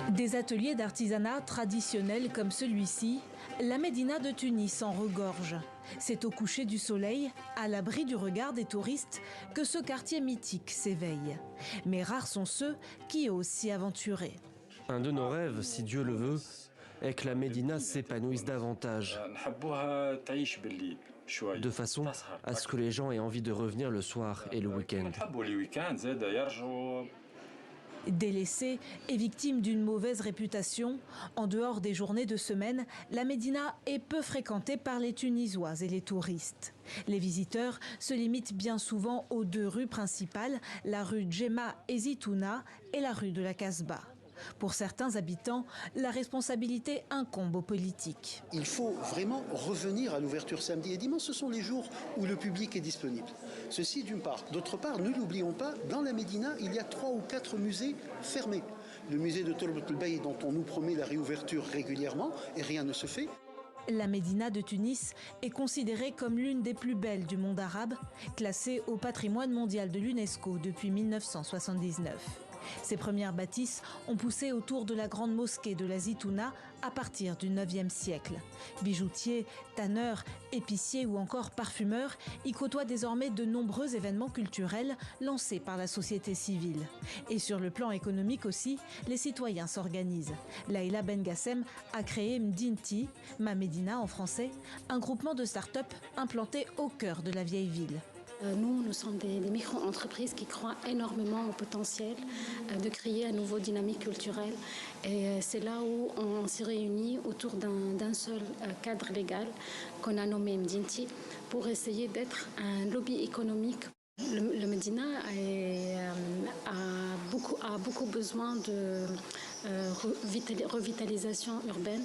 Des ateliers d'artisanat traditionnels comme celui-ci, la Médina de Tunis en regorge. C'est au coucher du soleil, à l'abri du regard des touristes, que ce quartier mythique s'éveille. Mais rares sont ceux qui osent s'y aventurer. Un de nos rêves, si Dieu le veut, est que la Médina s'épanouisse davantage, de façon à ce que les gens aient envie de revenir le soir et le week-end. Délaissée et victime d'une mauvaise réputation, en dehors des journées de semaine, la Médina est peu fréquentée par les Tunisois et les touristes. Les visiteurs se limitent bien souvent aux deux rues principales, la rue Djema et Zitouna et la rue de la Casbah. Pour certains habitants, la responsabilité incombe aux politiques. Il faut vraiment revenir à l'ouverture samedi et dimanche. Ce sont les jours où le public est disponible. Ceci d'une part. D'autre part, ne l'oublions pas, dans la Médina, il y a 3 ou 4 musées fermés. Le musée de Torbat el-Bey, dont on nous promet la réouverture régulièrement, et rien ne se fait. La Médina de Tunis est considérée comme l'une des plus belles du monde arabe, classée au patrimoine mondial de l'UNESCO depuis 1979. Ses premières bâtisses ont poussé autour de la grande mosquée de la Zitouna à partir du 9e siècle. Bijoutiers, tanneurs, épiciers ou encore parfumeurs y côtoient désormais de nombreux événements culturels lancés par la société civile. Et sur le plan économique aussi, les citoyens s'organisent. Laïla Bengassem a créé Mdinti, Ma Médina en français, un groupement de start-up implanté au cœur de la vieille ville. Nous sommes des micro-entreprises qui croient énormément au potentiel de créer un nouveau dynamique culturelle. Et c'est là où on s'est réunis autour d'un seul cadre légal qu'on a nommé Mdinti pour essayer d'être un lobby économique. Le Médina a beaucoup besoin de revitalisation urbaine.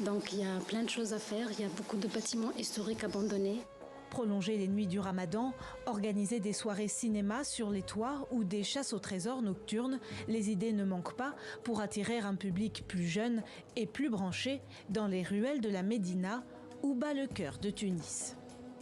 Donc il y a plein de choses à faire, il y a beaucoup de bâtiments historiques abandonnés. Prolonger les nuits du Ramadan, organiser des soirées cinéma sur les toits ou des chasses au trésor nocturnes, les idées ne manquent pas pour attirer un public plus jeune et plus branché dans les ruelles de la Médina où bat le cœur de Tunis.